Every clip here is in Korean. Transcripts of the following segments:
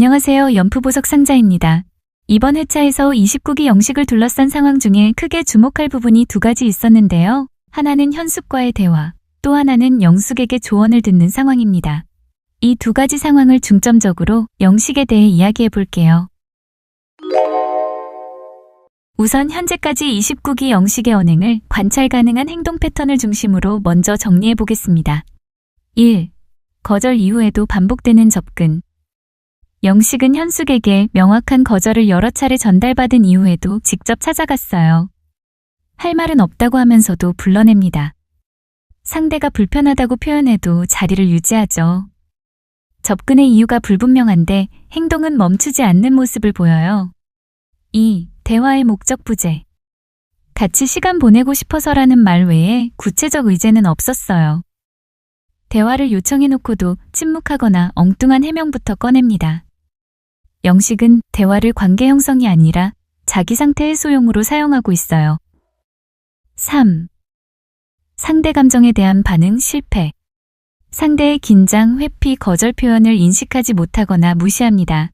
안녕하세요. 연프보석 상자입니다. 이번 회차에서 29기 영식을 둘러싼 상황 중에 크게 주목할 부분이 두 가지 있었는데요. 하나는 현숙과의 대화, 또 하나는 영숙에게 조언을 듣는 상황입니다. 이 두 가지 상황을 중점적으로 영식에 대해 이야기해 볼게요. 우선 현재까지 29기 영식의 언행을 관찰 가능한 행동 패턴을 중심으로 먼저 정리해 보겠습니다. 1. 거절 이후에도 반복되는 접근. 영식은 현숙에게 명확한 거절을 여러 차례 전달받은 이후에도 직접 찾아갔어요. 할 말은 없다고 하면서도 불러냅니다. 상대가 불편하다고 표현해도 자리를 유지하죠. 접근의 이유가 불분명한데 행동은 멈추지 않는 모습을 보여요. 2. 대화의 목적 부재. 같이 시간 보내고 싶어서라는 말 외에 구체적 의제는 없었어요. 대화를 요청해놓고도 침묵하거나 엉뚱한 해명부터 꺼냅니다. 영식은 대화를 관계 형성이 아니라 자기 상태 해소용으로 사용하고 있어요. 3. 상대 감정에 대한 반응 실패. 상대의 긴장, 회피, 거절 표현을 인식하지 못하거나 무시합니다.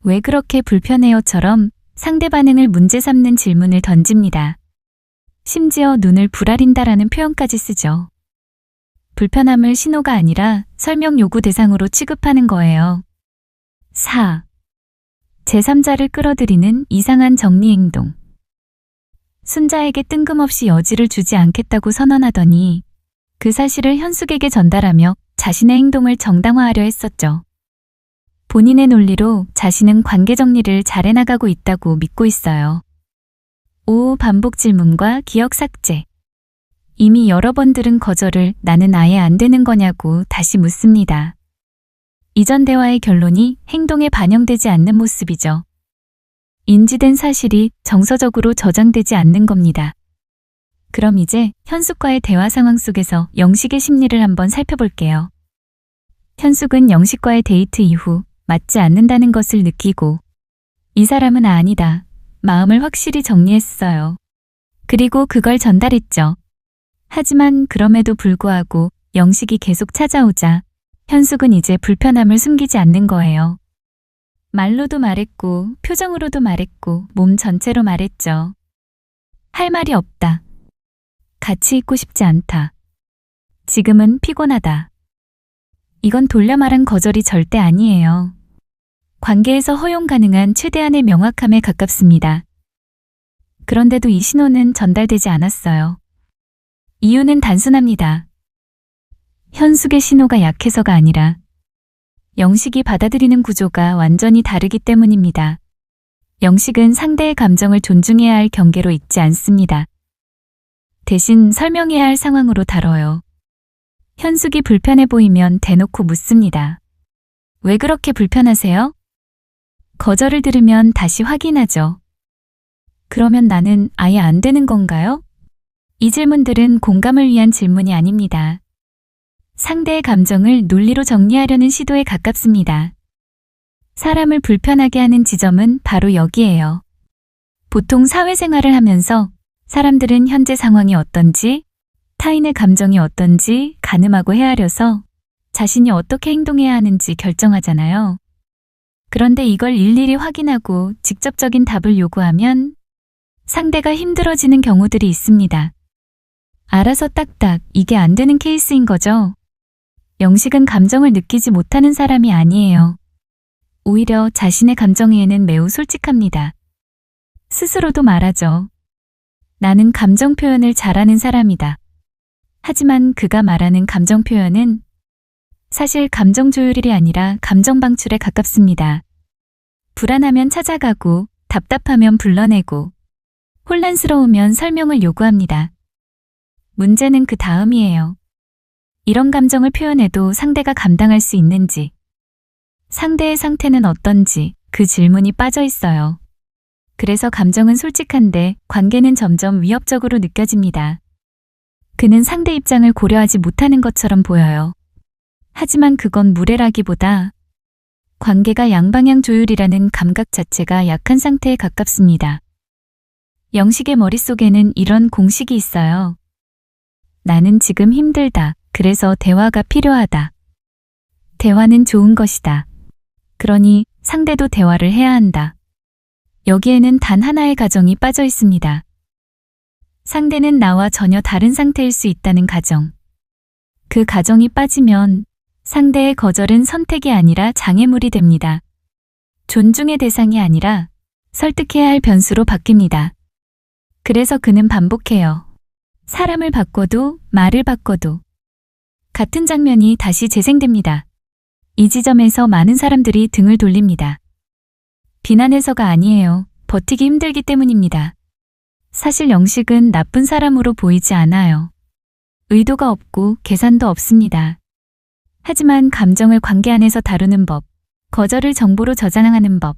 왜 그렇게 불편해요처럼 상대 반응을 문제 삼는 질문을 던집니다. 심지어 눈을 부라린다라는 표현까지 쓰죠. 불편함을 신호가 아니라 설명 요구 대상으로 취급하는 거예요. 4. 제3자를 끌어들이는 이상한 정리 행동. 순자에게 뜬금없이 여지를 주지 않겠다고 선언하더니 그 사실을 현숙에게 전달하며 자신의 행동을 정당화하려 했었죠. 본인의 논리로 자신은 관계 정리를 잘해나가고 있다고 믿고 있어요. 5. 반복 질문과 기억 삭제. 이미 여러 번 들은 거절을 나는 아예 안 되는 거냐고 다시 묻습니다. 이전 대화의 결론이 행동에 반영되지 않는 모습이죠. 인지된 사실이 정서적으로 저장되지 않는 겁니다. 그럼 이제 현숙과의 대화 상황 속에서 영식의 심리를 한번 살펴볼게요. 현숙은 영식과의 데이트 이후 맞지 않는다는 것을 느끼고 이 사람은 아니다. 마음을 확실히 정리했어요. 그리고 그걸 전달했죠. 하지만 그럼에도 불구하고 영식이 계속 찾아오자 현숙은 이제 불편함을 숨기지 않는 거예요. 말로도 말했고 표정으로도 말했고 몸 전체로 말했죠. 할 말이 없다. 같이 있고 싶지 않다. 지금은 피곤하다. 이건 돌려 말한 거절이 절대 아니에요. 관계에서 허용 가능한 최대한의 명확함에 가깝습니다. 그런데도 이 신호는 전달되지 않았어요. 이유는 단순합니다. 현숙의 신호가 약해서가 아니라 영식이 받아들이는 구조가 완전히 다르기 때문입니다. 영식은 상대의 감정을 존중해야 할 경계로 있지 않습니다. 대신 설명해야 할 상황으로 다뤄요. 현숙이 불편해 보이면 대놓고 묻습니다. 왜 그렇게 불편하세요? 거절을 들으면 다시 확인하죠. 그러면 나는 아예 안 되는 건가요? 이 질문들은 공감을 위한 질문이 아닙니다. 상대의 감정을 논리로 정리하려는 시도에 가깝습니다. 사람을 불편하게 하는 지점은 바로 여기예요. 보통 사회생활을 하면서 사람들은 현재 상황이 어떤지, 타인의 감정이 어떤지 가늠하고 헤아려서 자신이 어떻게 행동해야 하는지 결정하잖아요. 그런데 이걸 일일이 확인하고 직접적인 답을 요구하면 상대가 힘들어지는 경우들이 있습니다. 알아서 딱딱 이게 안 되는 케이스인 거죠. 영식은 감정을 느끼지 못하는 사람이 아니에요. 오히려 자신의 감정에는 매우 솔직합니다. 스스로도 말하죠. 나는 감정 표현을 잘하는 사람이다. 하지만 그가 말하는 감정 표현은 사실 감정 조율이 아니라 감정 방출에 가깝습니다. 불안하면 찾아가고 답답하면 불러내고 혼란스러우면 설명을 요구합니다. 문제는 그 다음이에요. 이런 감정을 표현해도 상대가 감당할 수 있는지, 상대의 상태는 어떤지 그 질문이 빠져 있어요. 그래서 감정은 솔직한데 관계는 점점 위협적으로 느껴집니다. 그는 상대 입장을 고려하지 못하는 것처럼 보여요. 하지만 그건 무례라기보다 관계가 양방향 조율이라는 감각 자체가 약한 상태에 가깝습니다. 영식의 머릿속에는 이런 공식이 있어요. 나는 지금 힘들다. 그래서 대화가 필요하다. 대화는 좋은 것이다. 그러니 상대도 대화를 해야 한다. 여기에는 단 하나의 가정이 빠져 있습니다. 상대는 나와 전혀 다른 상태일 수 있다는 가정. 그 가정이 빠지면 상대의 거절은 선택이 아니라 장애물이 됩니다. 존중의 대상이 아니라 설득해야 할 변수로 바뀝니다. 그래서 그는 반복해요. 사람을 바꿔도 말을 바꿔도 같은 장면이 다시 재생됩니다. 이 지점에서 많은 사람들이 등을 돌립니다. 비난해서가 아니에요. 버티기 힘들기 때문입니다. 사실 영식은 나쁜 사람으로 보이지 않아요. 의도가 없고 계산도 없습니다. 하지만 감정을 관계 안에서 다루는 법, 거절을 정보로 저장하는 법,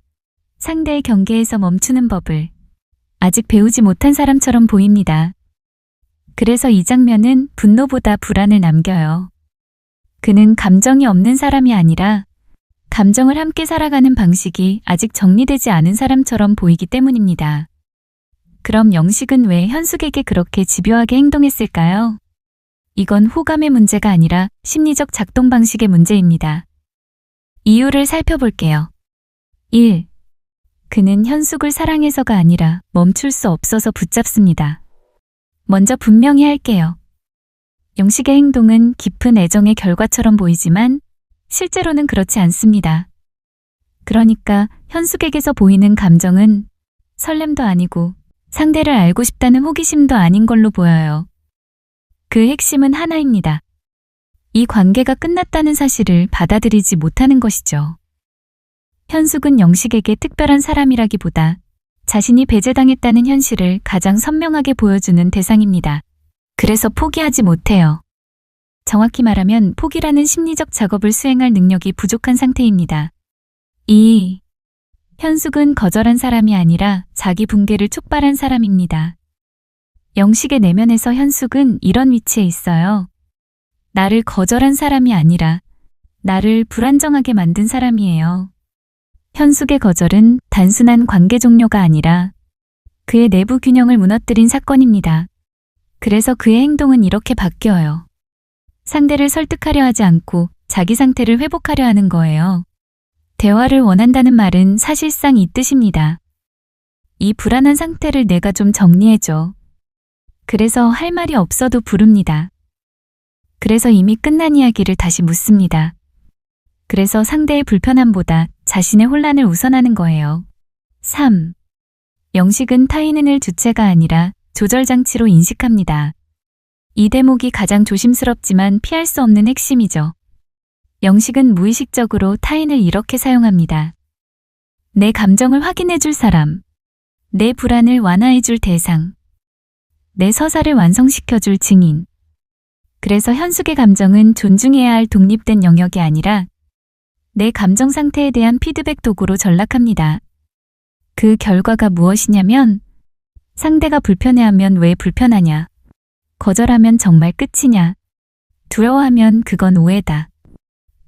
상대의 경계에서 멈추는 법을 아직 배우지 못한 사람처럼 보입니다. 그래서 이 장면은 분노보다 불안을 남겨요. 그는 감정이 없는 사람이 아니라 감정을 함께 살아가는 방식이 아직 정리되지 않은 사람처럼 보이기 때문입니다. 그럼 영식은 왜 현숙에게 그렇게 집요하게 행동했을까요? 이건 호감의 문제가 아니라 심리적 작동 방식의 문제입니다. 이유를 살펴볼게요. 1. 그는 현숙을 사랑해서가 아니라 멈출 수 없어서 붙잡습니다. 먼저 분명히 할게요. 영식의 행동은 깊은 애정의 결과처럼 보이지만 실제로는 그렇지 않습니다. 그러니까 현숙에게서 보이는 감정은 설렘도 아니고 상대를 알고 싶다는 호기심도 아닌 걸로 보여요. 그 핵심은 하나입니다. 이 관계가 끝났다는 사실을 받아들이지 못하는 것이죠. 현숙은 영식에게 특별한 사람이라기보다 자신이 배제당했다는 현실을 가장 선명하게 보여주는 대상입니다. 그래서 포기하지 못해요. 정확히 말하면 포기라는 심리적 작업을 수행할 능력이 부족한 상태입니다. 2. 현숙은 거절한 사람이 아니라 자기 붕괴를 촉발한 사람입니다. 영식의 내면에서 현숙은 이런 위치에 있어요. 나를 거절한 사람이 아니라 나를 불안정하게 만든 사람이에요. 현숙의 거절은 단순한 관계 종료가 아니라 그의 내부 균형을 무너뜨린 사건입니다. 그래서 그의 행동은 이렇게 바뀌어요. 상대를 설득하려 하지 않고 자기 상태를 회복하려 하는 거예요. 대화를 원한다는 말은 사실상 이 뜻입니다. 이 불안한 상태를 내가 좀 정리해줘. 그래서 할 말이 없어도 부릅니다. 그래서 이미 끝난 이야기를 다시 묻습니다. 그래서 상대의 불편함보다 자신의 혼란을 우선하는 거예요. 3. 영식은 타인을 주체가 아니라 조절장치로 인식합니다. 이 대목이 가장 조심스럽지만 피할 수 없는 핵심이죠. 영식은 무의식적으로 타인을 이렇게 사용합니다. 내 감정을 확인해줄 사람, 내 불안을 완화해줄 대상, 내 서사를 완성시켜줄 증인. 그래서 현숙의 감정은 존중해야 할 독립된 영역이 아니라 내 감정 상태에 대한 피드백 도구로 전락합니다. 그 결과가 무엇이냐면 상대가 불편해하면 왜 불편하냐, 거절하면 정말 끝이냐, 두려워하면 그건 오해다.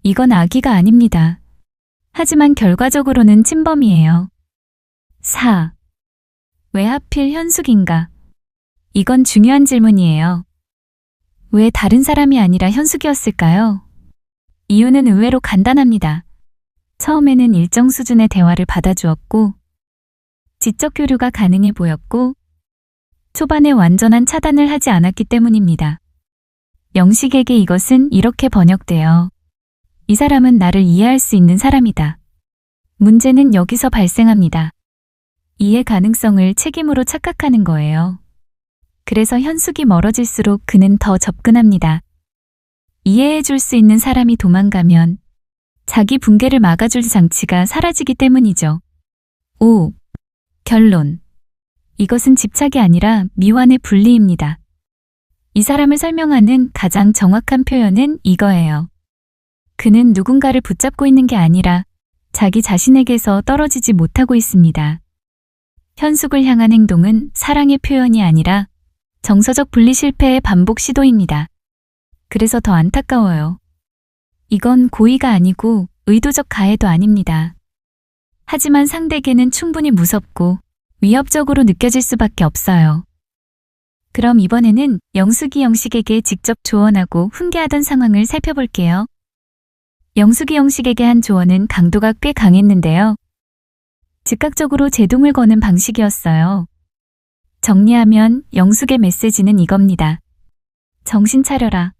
이건 악의가 아닙니다. 하지만 결과적으로는 침범이에요. 4. 왜 하필 현숙인가? 이건 중요한 질문이에요. 왜 다른 사람이 아니라 현숙이었을까요? 이유는 의외로 간단합니다. 처음에는 일정 수준의 대화를 받아주었고, 지적 교류가 가능해 보였고, 초반에 완전한 차단을 하지 않았기 때문입니다. 영식에게 이것은 이렇게 번역돼요. 이 사람은 나를 이해할 수 있는 사람이다. 문제는 여기서 발생합니다. 이해 가능성을 책임으로 착각하는 거예요. 그래서 현숙이 멀어질수록 그는 더 접근합니다. 이해해 줄 수 있는 사람이 도망가면 자기 붕괴를 막아줄 장치가 사라지기 때문이죠. 5. 결론. 이것은 집착이 아니라 미완의 분리입니다. 이 사람을 설명하는 가장 정확한 표현은 이거예요. 그는 누군가를 붙잡고 있는 게 아니라 자기 자신에게서 떨어지지 못하고 있습니다. 현숙을 향한 행동은 사랑의 표현이 아니라 정서적 분리 실패의 반복 시도입니다. 그래서 더 안타까워요. 이건 고의가 아니고 의도적 가해도 아닙니다. 하지만 상대에게는 충분히 무섭고 위협적으로 느껴질 수밖에 없어요. 그럼 이번에는 영숙이 영식에게 직접 조언하고 훈계하던 상황을 살펴볼게요. 영숙이 영식에게 한 조언은 강도가 꽤 강했는데요. 즉각적으로 제동을 거는 방식이었어요. 정리하면 영숙의 메시지는 이겁니다. 정신 차려라.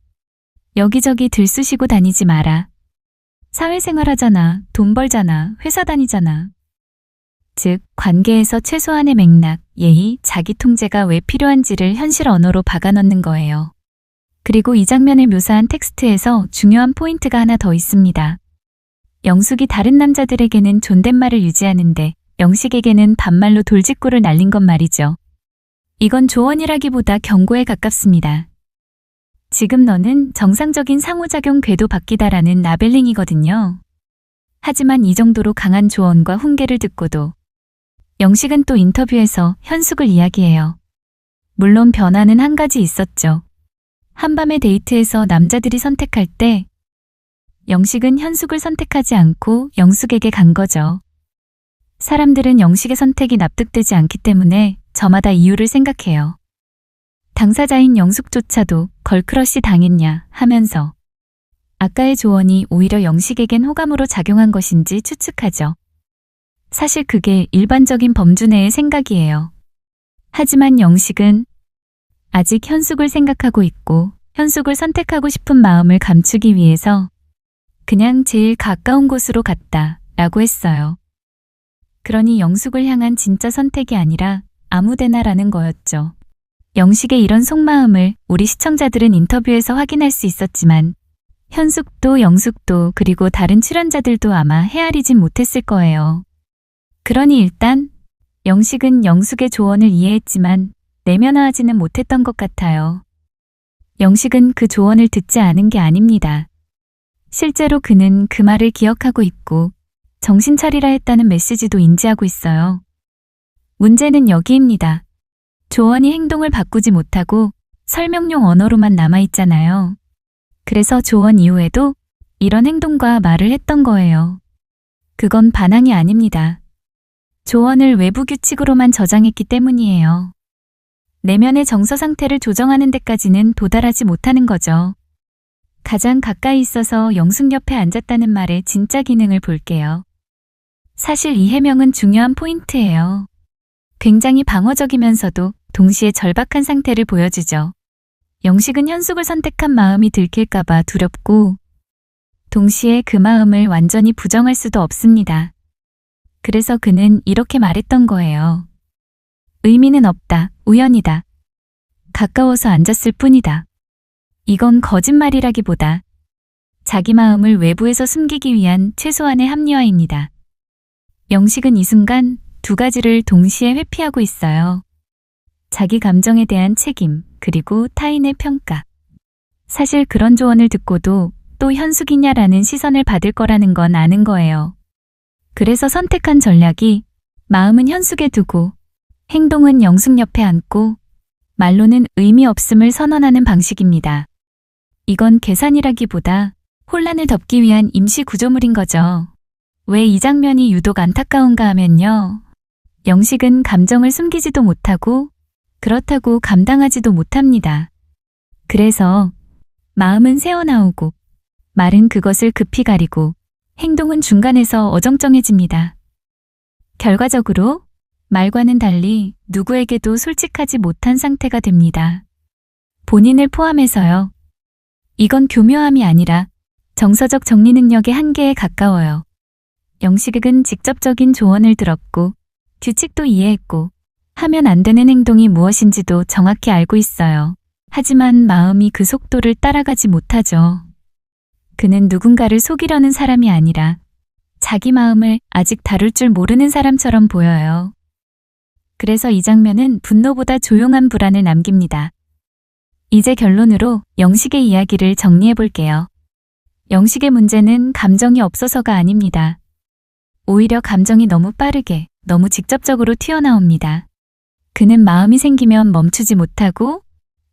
여기저기 들쑤시고 다니지 마라. 사회생활 하잖아, 돈 벌잖아, 회사 다니잖아. 즉, 관계에서 최소한의 맥락, 예의, 자기 통제가 왜 필요한지를 현실 언어로 박아넣는 거예요. 그리고 이 장면을 묘사한 텍스트에서 중요한 포인트가 하나 더 있습니다. 영숙이 다른 남자들에게는 존댓말을 유지하는데 영식에게는 반말로 돌직구를 날린 것 말이죠. 이건 조언이라기보다 경고에 가깝습니다. 지금 너는 정상적인 상호작용 궤도 바뀌다라는 라벨링이거든요. 하지만 이 정도로 강한 조언과 훈계를 듣고도 영식은 또 인터뷰에서 현숙을 이야기해요. 물론 변화는 한 가지 있었죠. 한밤의 데이트에서 남자들이 선택할 때 영식은 현숙을 선택하지 않고 영숙에게 간 거죠. 사람들은 영식의 선택이 납득되지 않기 때문에 저마다 이유를 생각해요. 당사자인 영숙조차도 걸크러쉬 당했냐 하면서 아까의 조언이 오히려 영식에겐 호감으로 작용한 것인지 추측하죠. 사실 그게 일반적인 범주내의 생각이에요. 하지만 영식은 아직 현숙을 생각하고 있고 현숙을 선택하고 싶은 마음을 감추기 위해서 그냥 제일 가까운 곳으로 갔다 라고 했어요. 그러니 영숙을 향한 진짜 선택이 아니라 아무데나라는 거였죠. 영식의 이런 속마음을 우리 시청자들은 인터뷰에서 확인할 수 있었지만 현숙도 영숙도 그리고 다른 출연자들도 아마 헤아리진 못했을 거예요. 그러니 일단 영식은 영숙의 조언을 이해했지만 내면화하지는 못했던 것 같아요. 영식은 그 조언을 듣지 않은 게 아닙니다. 실제로 그는 그 말을 기억하고 있고 정신 차리라 했다는 메시지도 인지하고 있어요. 문제는 여기입니다. 조언이 행동을 바꾸지 못하고 설명용 언어로만 남아있잖아요. 그래서 조언 이후에도 이런 행동과 말을 했던 거예요. 그건 반항이 아닙니다. 조언을 외부 규칙으로만 저장했기 때문이에요. 내면의 정서 상태를 조정하는 데까지는 도달하지 못하는 거죠. 가장 가까이 있어서 영숙 옆에 앉았다는 말의 진짜 기능을 볼게요. 사실 이 해명은 중요한 포인트예요. 굉장히 방어적이면서도 동시에 절박한 상태를 보여주죠. 영식은 현숙을 선택한 마음이 들킬까봐 두렵고 동시에 그 마음을 완전히 부정할 수도 없습니다. 그래서 그는 이렇게 말했던 거예요. 의미는 없다. 우연이다. 가까워서 앉았을 뿐이다. 이건 거짓말이라기보다 자기 마음을 외부에서 숨기기 위한 최소한의 합리화입니다. 영식은 이 순간 두 가지를 동시에 회피하고 있어요. 자기 감정에 대한 책임, 그리고 타인의 평가. 사실 그런 조언을 듣고도 또 현숙이냐라는 시선을 받을 거라는 건 아는 거예요. 그래서 선택한 전략이 마음은 현숙에 두고 행동은 영숙 옆에 앉고 말로는 의미 없음을 선언하는 방식입니다. 이건 계산이라기보다 혼란을 덮기 위한 임시 구조물인 거죠. 왜 이 장면이 유독 안타까운가 하면요. 영식은 감정을 숨기지도 못하고 그렇다고 감당하지도 못합니다. 그래서 마음은 새어나오고 말은 그것을 급히 가리고 행동은 중간에서 어정쩡해집니다. 결과적으로 말과는 달리 누구에게도 솔직하지 못한 상태가 됩니다. 본인을 포함해서요. 이건 교묘함이 아니라 정서적 정리 능력의 한계에 가까워요. 영식은 직접적인 조언을 들었고 규칙도 이해했고 하면 안 되는 행동이 무엇인지도 정확히 알고 있어요. 하지만 마음이 그 속도를 따라가지 못하죠. 그는 누군가를 속이려는 사람이 아니라 자기 마음을 아직 다룰 줄 모르는 사람처럼 보여요. 그래서 이 장면은 분노보다 조용한 불안을 남깁니다. 이제 결론으로 영식의 이야기를 정리해 볼게요. 영식의 문제는 감정이 없어서가 아닙니다. 오히려 감정이 너무 빠르게, 너무 직접적으로 튀어나옵니다. 그는 마음이 생기면 멈추지 못하고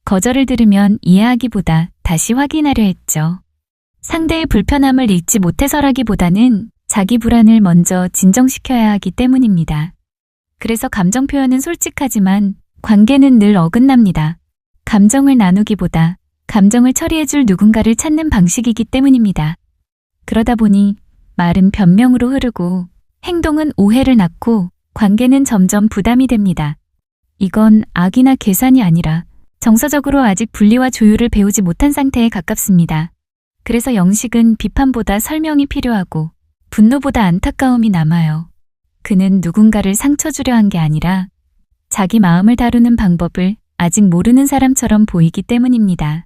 거절을 들으면 이해하기보다 다시 확인하려 했죠. 상대의 불편함을 읽지 못해서라기보다는 자기 불안을 먼저 진정시켜야 하기 때문입니다. 그래서 감정 표현은 솔직하지만 관계는 늘 어긋납니다. 감정을 나누기보다 감정을 처리해줄 누군가를 찾는 방식이기 때문입니다. 그러다 보니 말은 변명으로 흐르고 행동은 오해를 낳고 관계는 점점 부담이 됩니다. 이건 악이나 계산이 아니라 정서적으로 아직 분리와 조율을 배우지 못한 상태에 가깝습니다. 그래서 영식은 비판보다 설명이 필요하고 분노보다 안타까움이 남아요. 그는 누군가를 상처 주려 한 게 아니라 자기 마음을 다루는 방법을 아직 모르는 사람처럼 보이기 때문입니다.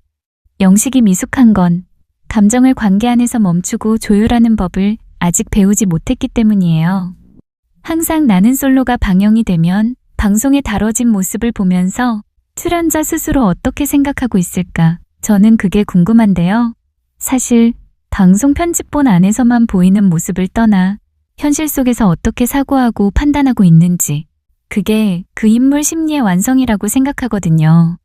영식이 미숙한 건 감정을 관계 안에서 멈추고 조율하는 법을 아직 배우지 못했기 때문이에요. 항상 나는 솔로가 방영이 되면 방송에 다뤄진 모습을 보면서 출연자 스스로 어떻게 생각하고 있을까? 저는 그게 궁금한데요. 사실 방송 편집본 안에서만 보이는 모습을 떠나 현실 속에서 어떻게 사고하고 판단하고 있는지, 그게 그 인물 심리의 완성이라고 생각하거든요.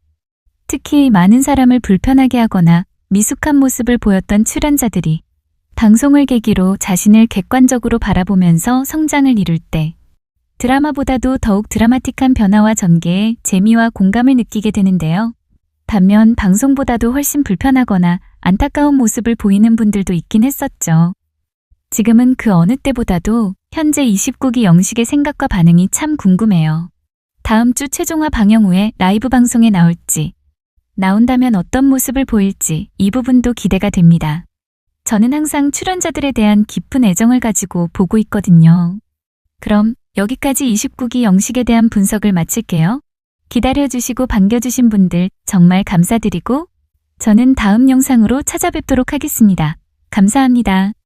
특히 많은 사람을 불편하게 하거나 미숙한 모습을 보였던 출연자들이 방송을 계기로 자신을 객관적으로 바라보면서 성장을 이룰 때 드라마보다도 더욱 드라마틱한 변화와 전개에 재미와 공감을 느끼게 되는데요. 반면 방송보다도 훨씬 불편하거나 안타까운 모습을 보이는 분들도 있긴 했었죠. 지금은 그 어느 때보다도 현재 29기 영식의 생각과 반응이 참 궁금해요. 다음 주 최종화 방영 후에 라이브 방송에 나올지, 나온다면 어떤 모습을 보일지 이 부분도 기대가 됩니다. 저는 항상 출연자들에 대한 깊은 애정을 가지고 보고 있거든요. 그럼 여기까지 29기 영식에 대한 분석을 마칠게요. 기다려주시고 반겨주신 분들 정말 감사드리고 저는 다음 영상으로 찾아뵙도록 하겠습니다. 감사합니다.